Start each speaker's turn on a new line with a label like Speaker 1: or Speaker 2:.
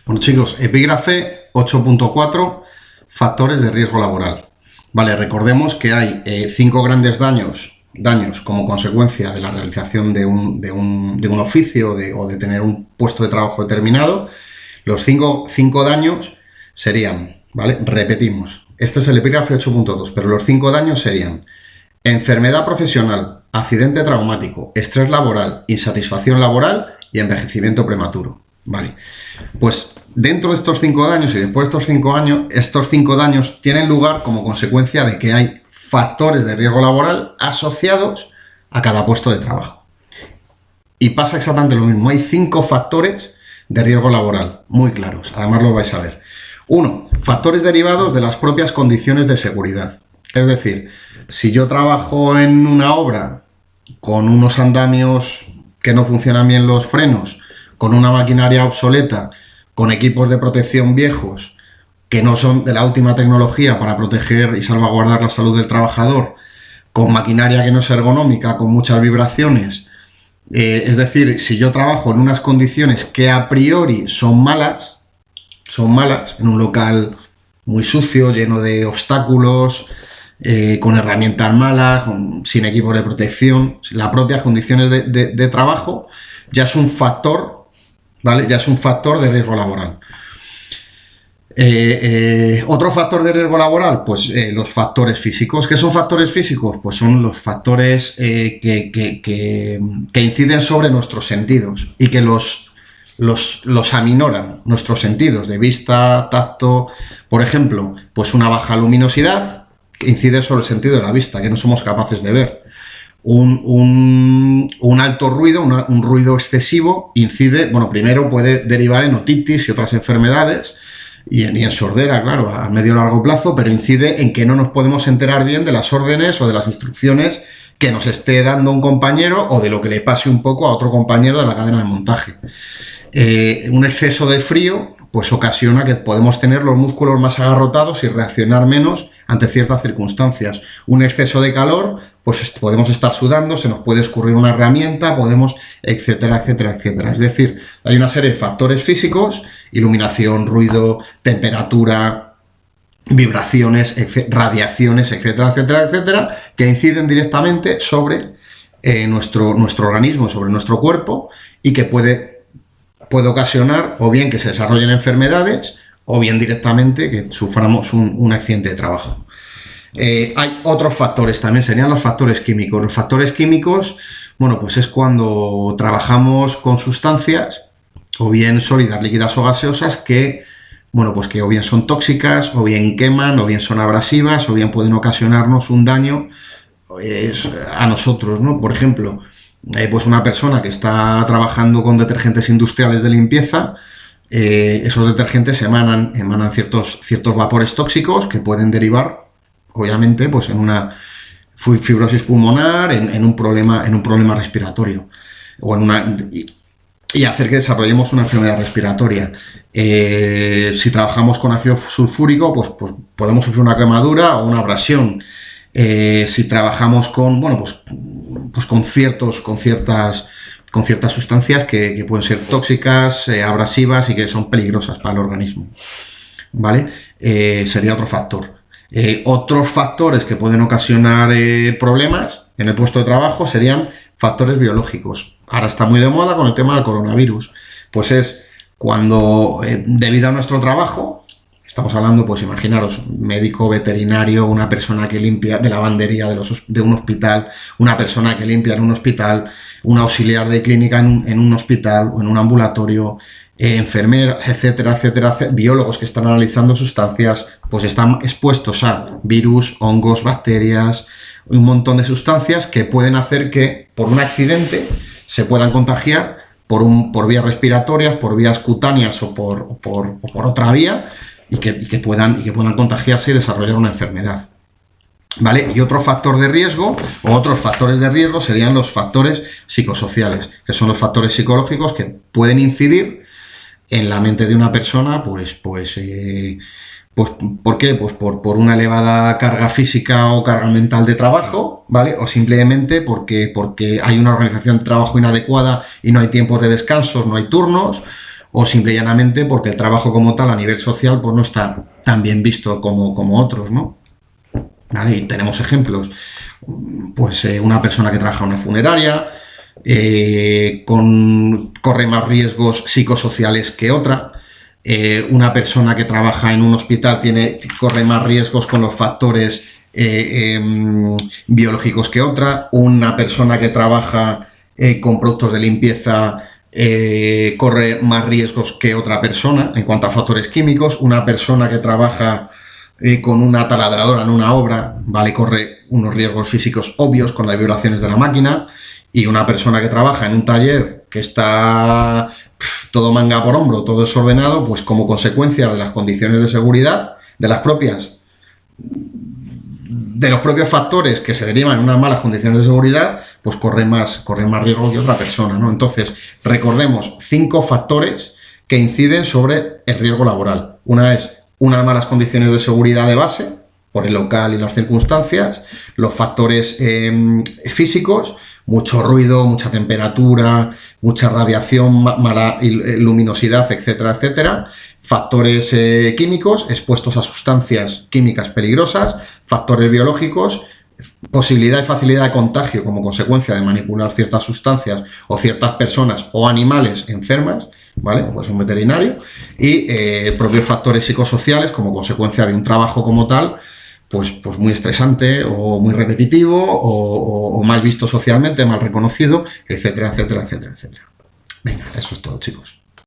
Speaker 1: Bueno, chicos, epígrafe 8.4, factores de riesgo laboral. Vale, recordemos que hay 5 grandes daños como consecuencia de la realización de un oficio o de tener un puesto de trabajo determinado. Los cinco daños serían, ¿vale? Repetimos, este es el epígrafe 8.2, pero los 5 daños serían enfermedad profesional, accidente traumático, estrés laboral, insatisfacción laboral y envejecimiento prematuro. Vale, pues dentro de estos 5 daños y después de estos 5 daños tienen lugar como consecuencia de que hay factores de riesgo laboral asociados a cada puesto de trabajo. Y pasa exactamente lo mismo, hay 5 factores de riesgo laboral muy claros, además lo vais a ver. 1. Factores derivados de las propias condiciones de seguridad. Es decir, si yo trabajo en una obra con unos andamios que no funcionan bien los frenos, con una maquinaria obsoleta, con equipos de protección viejos que no son de la última tecnología para proteger y salvaguardar la salud del trabajador, con maquinaria que no es ergonómica, con muchas vibraciones, es decir, si yo trabajo en unas condiciones que a priori son malas, en un local muy sucio, lleno de obstáculos, con herramientas malas, sin equipos de protección, las propias condiciones de trabajo, ya es un factor, ¿vale? Ya es un factor de riesgo laboral. Otro factor de riesgo laboral, pues los factores físicos. ¿Qué son factores físicos? Pues son los factores que inciden sobre nuestros sentidos y que los aminoran, nuestros sentidos de vista, tacto. Por ejemplo, pues una baja luminosidad que incide sobre el sentido de la vista, que no somos capaces de ver. Un alto ruido, un ruido excesivo, incide, bueno, primero puede derivar en otitis y otras enfermedades, y en sordera, claro, a medio y largo plazo, pero incide en que no nos podemos enterar bien de las órdenes o de las instrucciones que nos esté dando un compañero o de lo que le pase un poco a otro compañero de la cadena de montaje. Un exceso de frío pues ocasiona que podemos tener los músculos más agarrotados y reaccionar menos ante ciertas circunstancias. Un exceso de calor, pues podemos estar sudando, se nos puede escurrir una herramienta, podemos, etcétera, etcétera, etcétera. Es decir, hay una serie de factores físicos, iluminación, ruido, temperatura, vibraciones, radiaciones, etcétera, etcétera, etcétera, que inciden directamente sobre nuestro organismo, sobre nuestro cuerpo, y que puede ocasionar o bien que se desarrollen enfermedades o bien directamente que suframos un accidente de trabajo. Hay otros factores también, serían los factores químicos. Los factores químicos, bueno, pues es cuando trabajamos con sustancias, o bien sólidas, líquidas o gaseosas, que, bueno, pues que o bien son tóxicas, o bien queman, o bien son abrasivas, o bien pueden ocasionarnos un daño a nosotros, ¿no? Por ejemplo, pues una persona que está trabajando con detergentes industriales de limpieza, esos detergentes emanan ciertos vapores tóxicos que pueden derivar, obviamente, pues en una fibrosis pulmonar, en un problema respiratorio, o y hacer que desarrollemos una enfermedad respiratoria. Si trabajamos con ácido sulfúrico, pues podemos sufrir una quemadura o una abrasión. Si trabajamos con, bueno, pues con ciertas sustancias que pueden ser tóxicas, abrasivas y que son peligrosas para el organismo, ¿vale? Sería otro factor. Otros factores que pueden ocasionar problemas en el puesto de trabajo serían factores biológicos. Ahora está muy de moda con el tema del coronavirus. Pues es cuando, debido a nuestro trabajo, estamos hablando, pues imaginaros, médico, veterinario, una persona que limpia de lavandería de un hospital, una persona que limpia en un hospital, un auxiliar de clínica en un hospital o en un ambulatorio, enfermeros, etcétera, etcétera, biólogos que están analizando sustancias, pues están expuestos a virus, hongos, bacterias, un montón de sustancias que pueden hacer que por un accidente se puedan contagiar por vías respiratorias, por vías cutáneas o por otra vía, y que puedan contagiarse y desarrollar una enfermedad, ¿vale? Y otro factor de riesgo, o otros factores de riesgo, serían los factores psicosociales, que son los factores psicológicos que pueden incidir en la mente de una persona, ¿por qué? Pues por una elevada carga física o carga mental de trabajo, ¿vale? O simplemente porque hay una organización de trabajo inadecuada y no hay tiempos de descanso, no hay turnos, o simple y llanamente porque el trabajo como tal a nivel social pues no está tan bien visto como otros, ¿no? ¿Vale? Y tenemos ejemplos, pues una persona que trabaja en una funeraria corre más riesgos psicosociales que otra. Una persona que trabaja en un hospital corre más riesgos con los factores biológicos que otra. Una persona que trabaja con productos de limpieza corre más riesgos que otra persona en cuanto a factores químicos. Una persona que trabaja con una taladradora en una obra, ¿vale? Corre unos riesgos físicos obvios con las vibraciones de la máquina. Y una persona que trabaja en un taller que está todo manga por hombro, todo desordenado, pues como consecuencia de las condiciones de seguridad, de los propios factores que se derivan en unas malas condiciones de seguridad, pues corre más riesgo que otra persona, ¿no? Entonces, recordemos 5 factores que inciden sobre el riesgo laboral. Una es unas malas condiciones de seguridad de base, por el local y las circunstancias, los factores físicos, mucho ruido, mucha temperatura, mucha radiación, mala luminosidad, etcétera, etcétera. Factores químicos, expuestos a sustancias químicas peligrosas, factores biológicos, posibilidad y facilidad de contagio como consecuencia de manipular ciertas sustancias o ciertas personas o animales enfermas, ¿vale? Pues un veterinario, y propios factores psicosociales como consecuencia de un trabajo como tal, pues muy estresante o muy repetitivo o mal visto socialmente, mal reconocido, etcétera, etcétera, etcétera, etcétera. Venga, eso es todo, chicos.